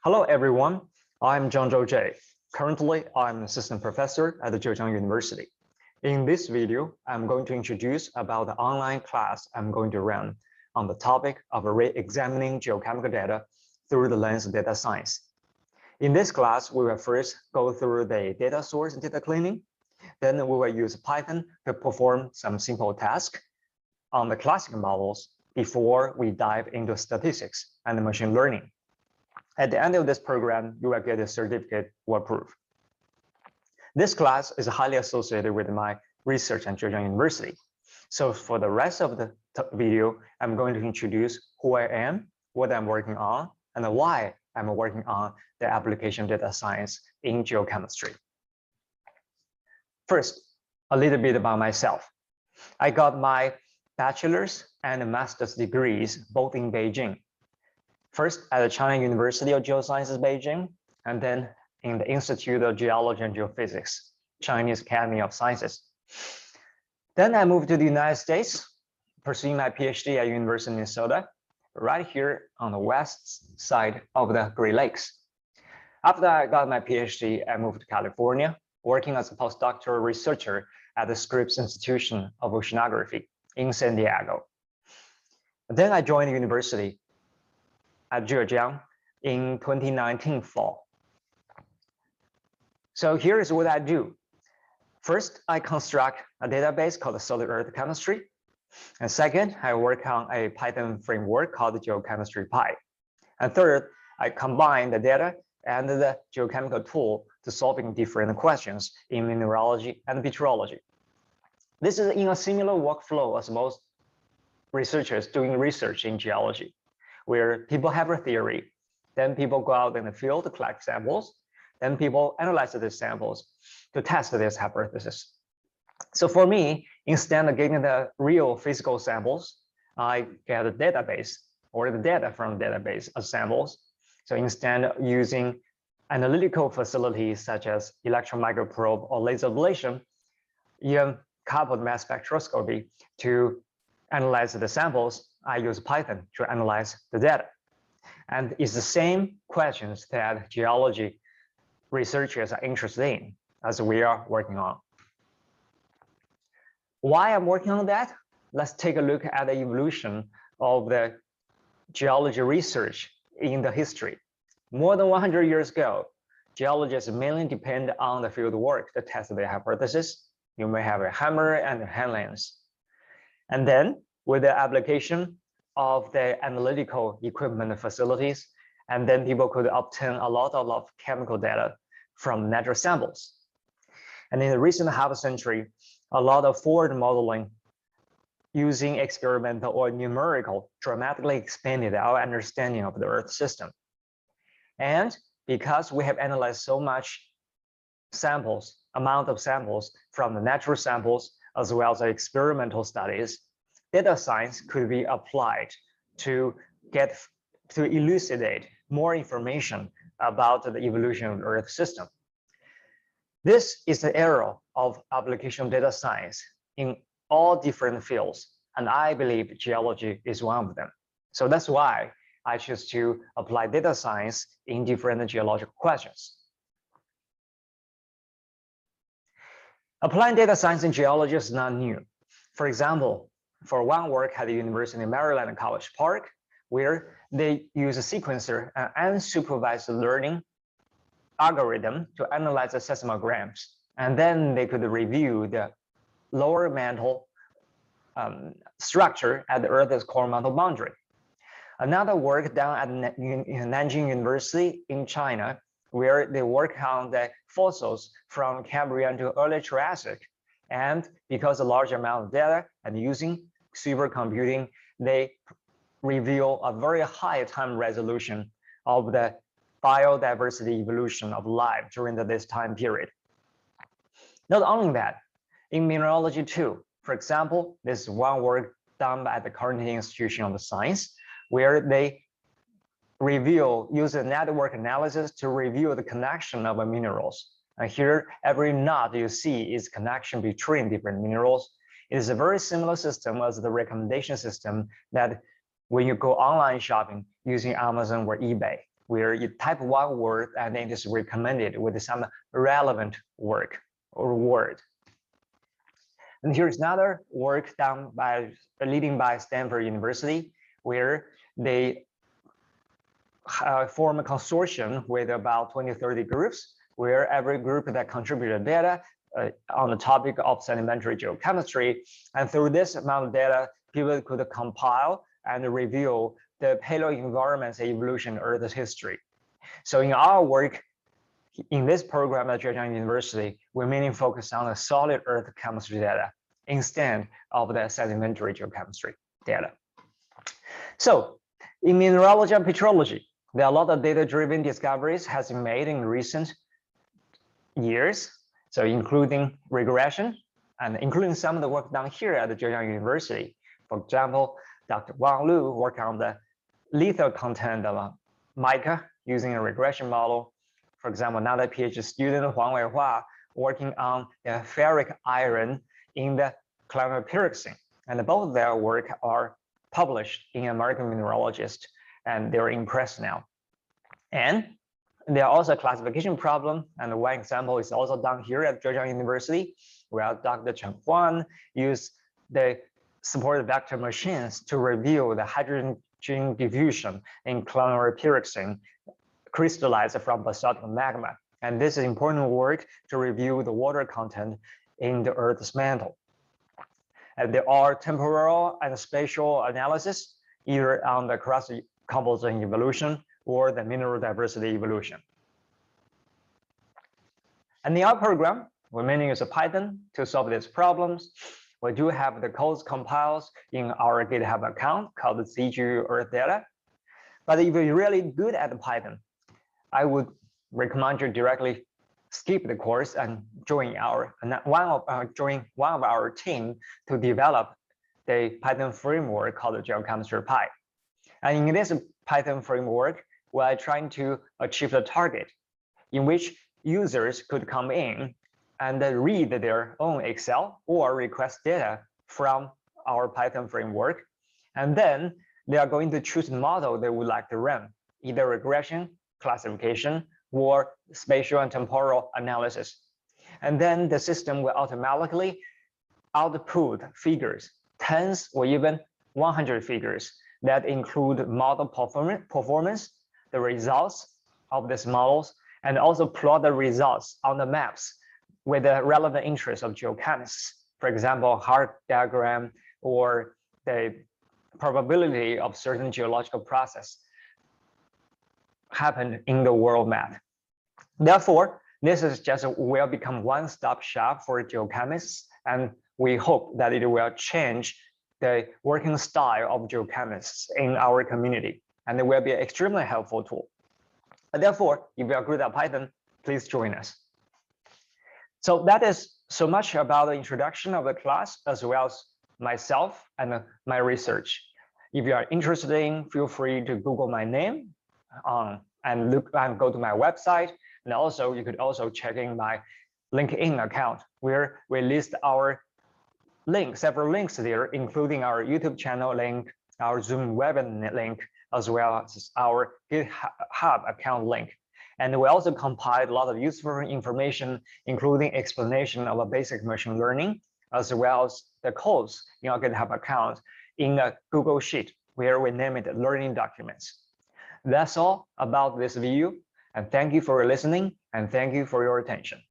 Hello, everyone. I'm ZhangZhou. Currently, I'm an assistant professor at the Zhejiang University. In this video, I'm going to introduce about the online class I'm going to run on the topic of re-examining geochemical data through the lens of data science. In this class, we will first go through the data source and data cleaning. Then we will use Python to perform some simple tasks on the classical models before we dive into statistics and machine learning. At the end of this program, you will get a certificate or proof. This class is highly associated with my research at Zhejiang University. So for the rest of the video, I'm going to introduce who I am, what I'm working on, and why I'm working on the application data science in geochemistry. First, a little bit about myself. I got my bachelor's and master's degrees both in Beijing. First at the China University of Geosciences, Beijing, and then in the Institute of Geology and Geophysics, Chinese Academy of Sciences. Then I moved to the United States, pursuing my PhD at University of Minnesota, right here on the west side of the Great Lakes. After I got my PhD, I moved to California, working as a postdoctoral researcher at the Scripps Institution of Oceanography in San Diego. Then I joined the university at Zhejiang in 2019 fall. So here is what I do. First, I construct a database called Solid Earth Chemistry. And second, I work on a Python framework called Geochemistry Py. And third, I combine the data and the geochemical tool to solving different questions in mineralogy and petrology. This is in a similar workflow as most researchers doing research in geology, where people have a theory, then people go out in the field to collect samples, then people analyze these samples to test this hypothesis. So for me, instead of getting the real physical samples, I get a database or the data from the database as samples. So instead of using analytical facilities such as electron microprobe or laser ablation, even coupled mass spectroscopy to analyze the samples, I use Python to analyze the data. And it's the same questions that geology researchers are interested in as we are working on. Why I'm working on that? Let's take a look at the evolution of the geology research in the history. More than 100 years ago, geologists mainly depend on the field work to test their hypothesis. You may have a hammer and a hand lens. And then with the application of the analytical equipment facilities, and then people could obtain a lot of chemical data from natural samples. And in the recent half century, a lot of forward modeling using experimental or numerical dramatically expanded our understanding of the Earth system. And because we have analyzed so much amount of samples from the natural samples, as well as experimental studies, data science could be applied to elucidate more information about the evolution of the Earth system. This is the era of application data science in all different fields, and I believe geology is one of them. So that's why I choose to apply data science in different geological questions. Applying data science in geology is not new. For example, for one work at the University of Maryland in College Park, where they use a sequencer and unsupervised learning algorithm to analyze the seismograms. And then they could review the lower mantle structure at the Earth's core mantle boundary. Another work done at Nanjing University in China, where they work on the fossils from Cambrian to early Triassic. And because a large amount of data and using supercomputing, they reveal a very high time resolution of the biodiversity evolution of life during this time period. Not only that, in mineralogy too. For example, this is one work done by the Carnegie Institution of Science, where they use a network analysis to reveal the connection of minerals. And here, every knot you see is connection between different minerals. It is a very similar system as the recommendation system that when you go online shopping using Amazon or eBay. where you type one word and it is recommended with some relevant work or word. And here's another work done by leading by Stanford University, where they form a consortium with about 20-30 groups, where every group that contributed data on the topic of sedimentary geochemistry. And through this amount of data, people could compile and review the paleo-environment's evolution Earth's history. So in our work, in this program at Zhejiang University, we mainly focus on the solid Earth chemistry data instead of the sedimentary geochemistry data. So in mineralogy and petrology, there are a lot of data-driven discoveries has been made in recent years. So including regression and including some of the work done here at the Zhejiang University. For example, Dr. Wang Lu worked on the lethal content of mica using a regression model. For example, another PhD student, Huang Weihua, working on the ferric iron in the climate-pyroxene. And both of their work are published in American Mineralogist, and they're impressed now. And there are also classification problem, and one example is also done here at Zhejiang University, where Dr. Chen Huan used the supported vector machines to review the hydrogen diffusion in climate-pyroxene crystallized from basaltic magma. And this is important work to review the water content in the Earth's mantle. And there are temporal and spatial analysis, either on the crust composition evolution or the mineral diversity evolution. And in our program, we mainly use Python to solve these problems. We do have the codes compiles in our GitHub account called ZhangZhou Earth Data. But if you're really good at Python, I would recommend you directly skip the course and join one of our team to develop the Python framework called Geochemistry Pi. And in this Python framework, we are trying to achieve the target in which users could come in and read their own Excel or request data from our Python framework. And then they are going to choose the model they would like to run, either regression, classification, or spatial and temporal analysis. And then the system will automatically output figures, tens or even 100 figures that include model performance, the results of these models, and also plot the results on the maps with the relevant interest of geochemists. For example, Hart diagram or the probability of certain geological process happen in the world map. Therefore, this is just will become one-stop shop for geochemists, and we hope that it will change the working style of geochemists in our community, and it will be an extremely helpful tool. But therefore, if you are good at Python, please join us. So that is so much about the introduction of the class, as well as myself and my research. If you are interested in, feel free to Google my name and go to my website. And also, you could also check in my LinkedIn account, where we list our links, several links there, including our YouTube channel link, our Zoom webinar link, as well as our GitHub account link. And we also compiled a lot of useful information, including explanation of a basic machine learning, as well as the codes in our GitHub account in a Google Sheet, where we name it Learning Documents. That's all about this video, and thank you for listening, and thank you for your attention.